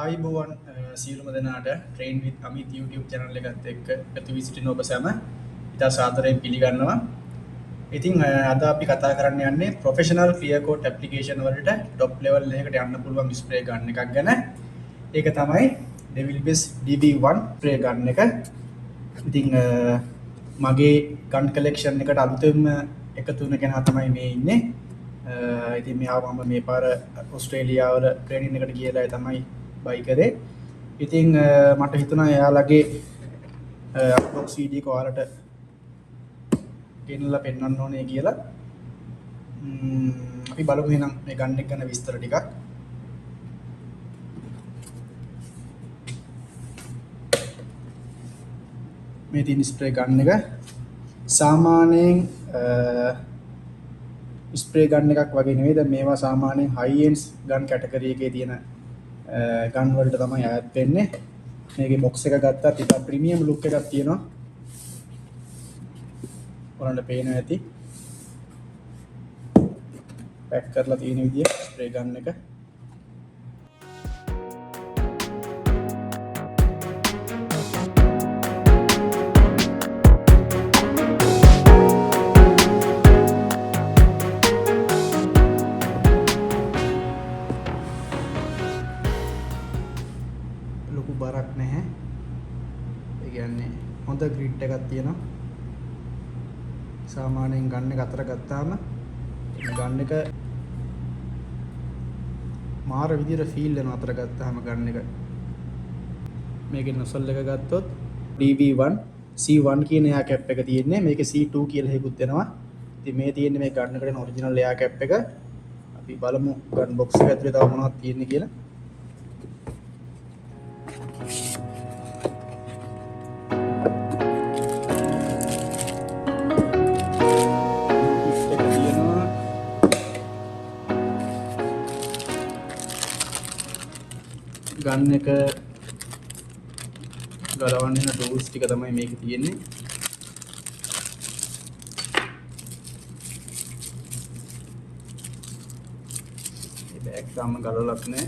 ආයිබෝවන් සියලුම දෙනාට train විත් Amit YouTube channel එකත් එක්ක එකතු වී සිටින ඔබ සැම ඉතා සාදරයෙන් පිළිගන්නවා. ඉතින් අද අපි කතා කරන්න යන්නේ ප්‍රොෆෙෂනල් ක්ලියර් කෝඩ් ඇප්ලිකේෂන් වලට টොප් ලෙවල් එකකට යන්න පුළුවන් ස්ප්‍රේ ගන්න එකක් ගැන. ඒක තමයි Devil Base DB1 ස්ප්‍රේ ගන්න එක. ඉතින් මගේ ගන් කලෙක්ෂන් එකට අලුතෙන්ම එකතු වෙන කෙනා තමයි මේ ඉන්නේ. ඉතින් මෙයාව මම මේ පාර ඔස්ට්‍රේලියාවල ට්‍රේනින් එකට ගියලා තමයි බයි කරේ. ඉතින් මට හිතුණා එයාලගේ අන්බොක්ස් වීඩියෝ එක ඔයාලට ගෙනලා පෙන්වන්න ඕනේ කියලා. අපි බලමු එහෙනම් මේ ගන්න එක ගැන විස්තර ටිකක්. මේ තියෙන ස්ප්‍රේ ගන්න එක සාමාන්‍යයෙන් ස්ප්‍රේ ගන්න එකක් වගේ නෙවෙයි. දැන් මේවා සාමාන්‍යයෙන් හයි එන්ඩ්ස් ගන් කැටගරි එකේ තියෙන ගන් වලට තමයි අයත් වෙන්නේ. මේකේ බොක්ස් එක ගත්තත් ටිකක් ප්‍රීමියම් ලුක් එකක් තියෙනවා. ඔයාලට පේනවා ඇති. පැක් කරලා තියෙන විදිය ස්ප්‍රේ ගන්න එක. ලොකු බරක් නැහැ. ඒ කියන්නේ හොඳ ග්‍රිඩ් එකක් තියෙනවා. සාමාන්‍යයෙන් ගන්න එක අතර ගත්තාම ගන්න එක මාර විදියට ෆීල් වෙනවා අතර ගත්තාම ගන්න එක. මේකේ නොසල් එක ගත්තොත් DB1 C1 කියන එයා කැප් එක තියෙන්නේ. මේකේ C2 කියලා හේකුත් වෙනවා. ඉතින් මේ තියෙන්නේ මේ ගන්න එකට ඔරිජිනල් එයා කැප් එක. අපි බලමු ගන් බොක්ස් එක ඇතුලේ තව මොනවද තියෙන්නේ කියලා. ගන්න එක ගලවන්න වෙන ටූල්ස් ටික තමයි මේකේ තියෙන්නේ. මේ බෑග් තාම ගලවලත් නැහැ.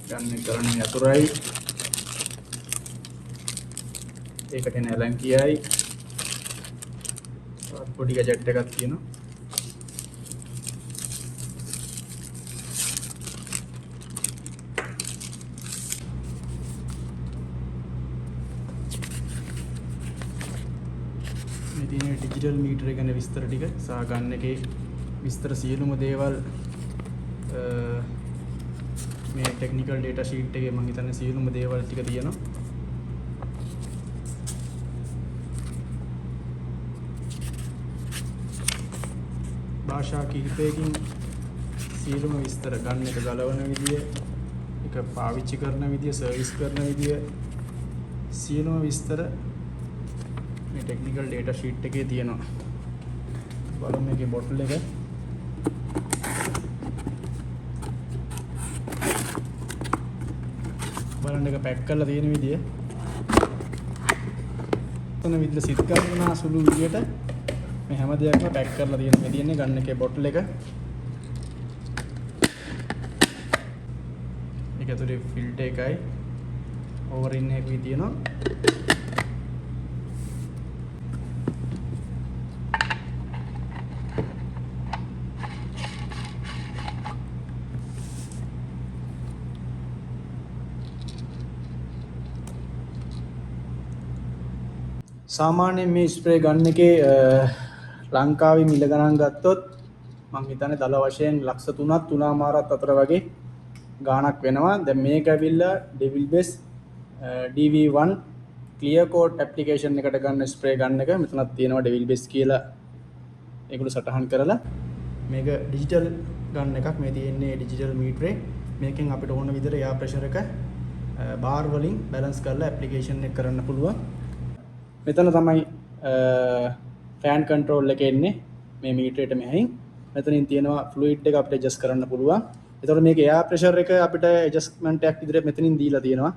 ගන්න එක කරන්නේ යතුරුයි. ඒකට එන ඇලන් කියයි. පොඩි ගැජට් එකක් තියෙනවා. මේ ඩිජිටල් මීටර ගැන විස්තර ටික සහ ගන්න එකේ විස්තර සියලුම දේවල් මේ ටෙක්නිකල් ඩේටා ෂීට් එකේ මම හිතන්නේ සියලුම දේවල් ටික තියෙනවා. භාෂා කිහිපයකින් සියලුම විස්තර ගන්න එක ගලවන විදිය, එක පාවිච්චි කරන විදිය, සර්විස් කරන විදිය සියලුම විස්තර මේ ටෙක්නිකල් ඩේටා ෂීට් එකේ තියෙනවා. බලමු මේකේ බොටල් එක. බලන්න එක පැක් කරලා තියෙන විදිය. තන විදිහට සිත් ගන්නා සුළු විදියට මේ හැම දෙයක්ම පැක් කරලා තියෙන. මේ තියෙන්නේ ගන්න එකේ බොටල් එක. ඒක ඇතුලේ ෆිල්ටර් එකයි ඕවරින් එකකුයි තියෙනවා. සාමාන්‍යයෙන් මේ ස්ප්‍රේ ගන්න එකේ ලංකාවේ මිල ගණන් ගත්තොත් මම හිතන්නේ දල වශයෙන් ලක්ෂ 3ක් 3මාරක් අතර වගේ ගාණක් වෙනවා. දැන් මේක ඇවිල්ලා Devil Base DB1 clear code application එකට ගන්න ස්ප්‍රේ ගන්න එක. මෙතනක් තියෙනවා Devil Base කියලා ඒගොල්ලෝ සටහන් කරලා. මේක ඩිජිටල් ගන්න එකක්. මේ තියෙන්නේ ඩිජිටල් මීටරේ. මේකෙන් අපිට ඕන විදිහට එයා ප්‍රෙෂර් එක බාර් වලින් බැලන්ස් කරලා ඇප්ලිකේෂන් එක කරන්න පුළුවන්. මෙතන තමයි ෆෑන් කන්ට්‍රෝල් එක එන්නේ මේ මීටරේට මෙහින්. මෙතනින් තියෙනවා ෆ්ලුයිඩ් එක අපිට ඇඩ්ජස්ට් කරන්න පුළුවන්. එතකොට මේක එයා ප්‍රෙෂර් එක අපිට ඇඩ්ජස්ට්මන්ට් එකක් විදිහට මෙතනින් දීලා තියෙනවා.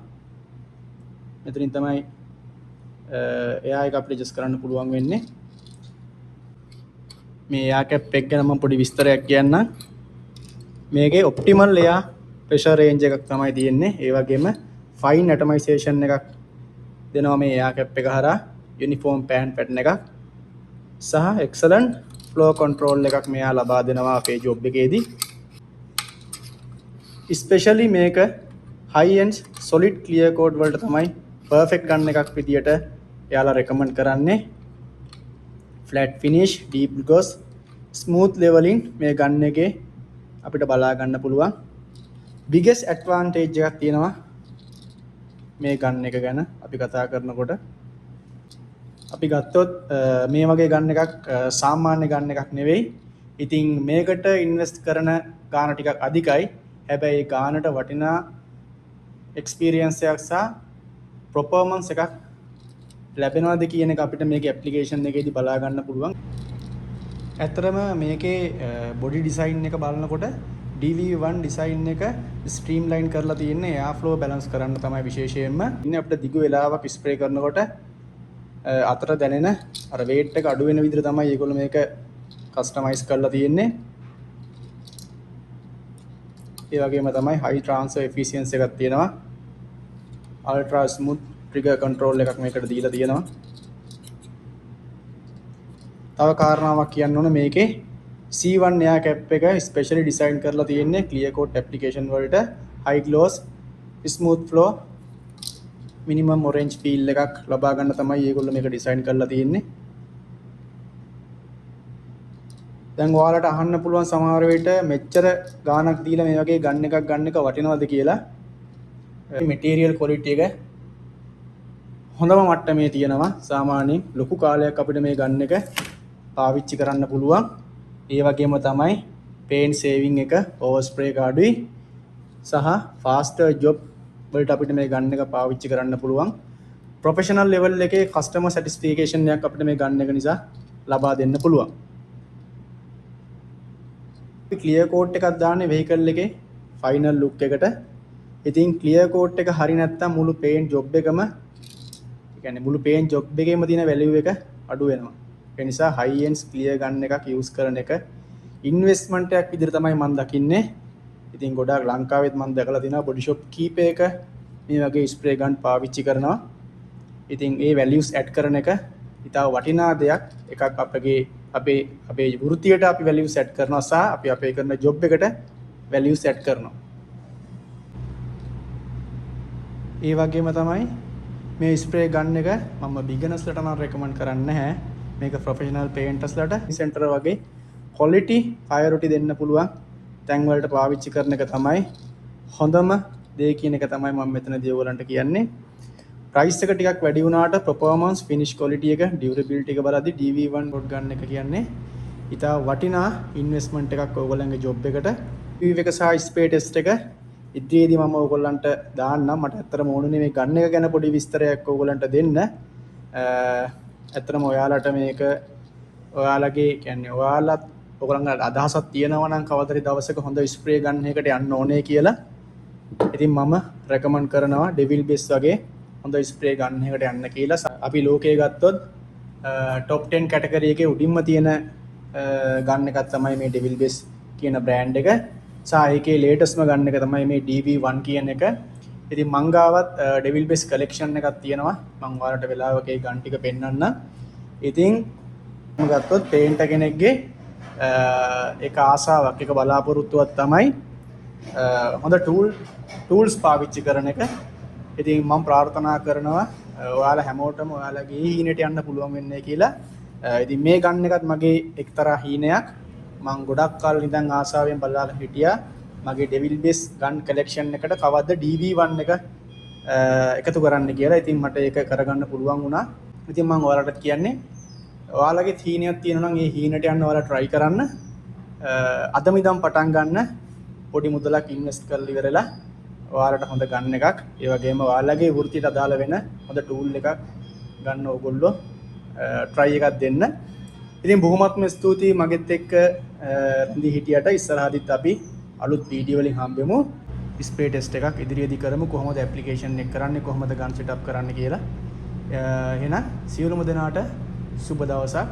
මෙතනින් තමයි එයා එක අපිට ඇඩ්ජස්ට් කරන්න පුළුවන් වෙන්නේ. මේ එයා කැප් එක ගැන මම පොඩි විස්තරයක් කියන්නම්. මේකේ ඔප්ටිමල් එයා ප්‍රෙෂර් රේන්ජ් එකක් තමයි තියෙන්නේ. ඒ වගේම ෆයින් ඇටමයිසේෂන් එකක් දෙනවා මේ එයා කැප් එක හරහා. යුනිෆෝම් පෑන් පැටර්න් එකක් සහ එක්සලන්ට් ෆ්ලෝ කන්ට්‍රෝල් එකක් මෙයා ලබා දෙනවා අපේ ජොබ් එකේදී. ස්පෙෂලි මේක හයි එන්ඩ් සොලිඩ් ක්ලියර් කෝඩ් වලට තමයි පර්ෆෙක්ට් ගන්න එකක් විදියට එයාලා රෙකමන්ඩ් කරන්නේ. ෆ්ලැට් ෆිනිෂ්, ඩීප් ගොස්, ස්මූත් ලෙවලින් මේ ගන්න එකේ අපිට බලා ගන්න පුළුවන්. biggest advantage එකක් තියෙනවා මේ ගන්න එක ගැන අපි කතා කරනකොට. අපි ගත්තොත් මේ වගේ ගන්න එකක් සාමාන්‍ය ගන්න එකක් නෙවෙයි. ඉතින් මේකට ඉන්වෙස්ට් කරන ගාණ ටිකක් අධිකයි. හැබැයි ගානට වටිනා එක්ස්පීරියන්ස් එකක් සහ පර්ෆෝමන්ස් එකක් ලැබෙනවද කියන එක අපිට මේකේ ඇප්ලිකේෂන් එකේදී බලා ගන්න පුළුවන්. ඇත්තටම මේකේ බොඩි ඩිසයින් එක බලනකොට DV1 ඩිසයින් එක ස්ට්‍රීම්ලයින් කරලා තියෙන්නේ එයා ෆ්ලෝ බැලන්ස් කරන්න තමයි විශේෂයෙන්ම. ඉන්නේ අපිට දිගු වෙලාවක් ස්ප්‍රේ කරනකොට අතර දැනෙන අර වේට් එක අඩු වෙන විදිහට තමයි ඒගොල්ලෝ මේක කස්ටමයිස් කරලා තියෙන්නේ. ඒ වගේම තමයි හයි ට්‍රාන්ස්ෆර් එෆිෂියන්සි එකක් තියෙනවා. අල්ට්‍රා ස්මූත් ට්‍රිගර් කන්ට්‍රෝල් එකක් මේකට දීලා තියෙනවා. තව කාරණාවක් කියන්න ඕන මේකේ C1 එයා කැප් එක ස්පෙෂලි ඩිසයින් කරලා තියෙන්නේ ක්ලියර් කෝඩ් ඇප්ලිකේෂන් වලට high gloss smooth flow minimum orange peel එකක් ලබා ගන්න තමයි මේගොල්ලෝ මේක ඩිසයින් කරලා තියෙන්නේ. දැන් ඔයාලට අහන්න පුළුවන් සමහර වෙලට මෙච්චර ගාණක් දීලා මේ වගේ ගන්න එකක් ගන්න එක වටිනවද කියලා. මැටීරියල් ක්වොලිටි එක හොඳම මට්ටමේ තියෙනවා. සාමාන්‍යයෙන් ලොකු කාලයක් අපිට මේ ගන්න එක පාවිච්චි කරන්න පුළුවන්. ඒ වගේම තමයි පේන් සේවිං එක ඕවර් ස්ප්‍රේ එක අඩුයි සහ ෆාස්ටර් ජොබ් වලට අපිට මේ ගන්න එක පාවිච්චි කරන්න පුළුවන්. ප්‍රොෆෙෂනල් ලෙවල් එකේ කස්ටමර් සැටිස්ෆිකේෂන් එකක් අපිට මේ ගන්න එක නිසා ලබා දෙන්න පුළුවන්. ක්ලියර් කෝඩ් එකක් දාන්නේ වෙහිකල් එකේ ෆයිනල් ලුක් එකට. ඉතින් ක්ලියර් කෝඩ් එක හරි නැත්තම් මුළු පේන්ට් ජොබ් එකම කියන්නේ මුළු පේන්ට් ජොබ් එකේම තියෙන වැලියු එක අඩු වෙනවා. ඒ නිසා හයි එන්ඩ් ක්ලියර් ගන්න එකක් යූස් කරන එක ඉන්වෙස්ට්මන්ට් එකක් විදිහට තමයි මම දකින්නේ. ඉතින් ගොඩාක් ලංකාවෙත් මම දැකලා තියෙනවා බොඩි ෂොප් කීපයක මේ වගේ ස්ප්‍රේ ගන් පාවිච්චි කරනවා. ඉතින් ඒ වැලියුස් ඇඩ් කරන එක ඉතාල වටිනා දෙයක්. එකක් අපේ වෘත්තියට අපි වැලියුස් ඇඩ් කරනවා සහ අපි අපේ කරන ජොබ් එකට වැලියුස් ඇඩ් කරනවා. ඒ වගේම තමයි මේ ස්ප්‍රේ ගන් එක මම බිග්නර්ස්ලට නම් රෙකමන්ඩ් කරන්නේ නැහැ. මේක ප්‍රොෆෙෂනල් පේන්ටර්ස්ලට සෙන්ටර් වගේ ක්වොලිටි ප්‍රයොරිටි දෙන්න පුළුවන් තැන් වලට පාවිච්චි කරන එක තමයි හොඳම දේ කියන එක තමයි මම මෙතනදී ඔයගලන්ට කියන්නේ. ප්‍රයිස් එක ටිකක් වැඩි වුණාට performance finish quality එක durability එක බලද්දී DV1 ඩොට් ගන්න එක කියන්නේ ඉතා වටිනා ඉන්වෙස්ට්මන්ට් එකක් ඔයගොල්ලන්ගේ ජොබ් එකට. UV එක සහ ස්ප්‍රේ ටෙස්ට් එක ඉදිරියේදී මම ඔයගොල්ලන්ට දාන්නම්. මට ඇත්තටම ඕනුනේ මේ ගන්න එක ගැන පොඩි විස්තරයක් ඔයගොල්ලන්ට දෙන්න. ඇත්තටම ඔයාලට මේක ඔයාලගේ කියන්නේ ඔයාලත් ඔයගොල්ලන්ගේ අදහසක් තියෙනවා නම් කවදාරි දවසක හොඳ ස්ප්‍රේ ගන්න එකකට යන්න ඕනේ කියලා. ඉතින් මම රෙකමන්ඩ් කරනවා ඩෙවිල් බෙස් වගේ හොඳ ස්ප්‍රේ ගන්න එකට යන්න කියලා. අපි ලෝකයේ ගත්තොත් টොප් 10 කැටගරි එකේ උඩින්ම තියෙන ගන්න එකක් තමයි මේ ඩෙවිල් බෙස් කියන බ්‍රෑන්ඩ් එක. සහ ඒකේ ලේටස්ට්ම ගන්න එක තමයි මේ DV1 කියන එක. ඉතින් මං ගාවත් ඩෙවිල් බෙස් කලෙක්ෂන් එකක් තියෙනවා. මං ඔයාලට වෙලාවක ඒ ගන් ටික පෙන්වන්න. ඉතින් මම ගත්තොත් පේන්ටර් කෙනෙක්ගේ ඒක ආසාවක් එක බලාපොරොත්තුවක් තමයි හොඳ ටූල්ස් පාවිච්චි කරන එක. ඉතින් මම ප්‍රාර්ථනා කරනවා ඔයාලා හැමෝටම ඔයාලගේ හීනෙට යන්න පුළුවන් වෙන්නේ කියලා. ඉතින් මේ ගන්න එකත් මගේ එක්තරා හීනයක්. මම ගොඩක් කාල ඉඳන් ආසාවෙන් බලාගෙන හිටියා මගේ ඩෙවිල් බේස් ගන් කලෙක්ෂන් එකට කවද්ද DV1 එක එකතු කරන්න කියලා. ඉතින් මට ඒක කරගන්න පුළුවන් වුණා. ඉතින් මම ඔයාලට කියන්නේ ඔයාලගේ හීනයක් තියෙනවා නම් ඒ හීනට යන්න ඔයාලා try කරන්න. අදම ඉඳන් පටන් ගන්න පොඩි මුදලක් ඉන්වෙස්ට් කරලා ඉවරලා ඔයාලට හොඳ ගන්න එකක් ඒ වගේම ඔයාලගේ වෘත්තියට අදාළ වෙන හොඳ ටූල් එකක් ගන්න ඕගොල්ලෝ try එකක් දෙන්න. ඉතින් බොහොමත්ම ස්තුතියි මගෙත් එක්ක රැඳී හිටියට. ඉස්සරහදිත් අපි අලුත් වීඩියෝ වලින් හම්බෙමු. ස්ප්‍රේ ටෙස්ට් එකක් ඉදිරියේදී කරමු. කොහොමද ඇප්ලිකේෂන් එක කරන්නේ, කොහොමද ගන් සෙටප් කරන්න කියලා. එහෙනම් සියලුම දෙනාට සුබ දවසක්.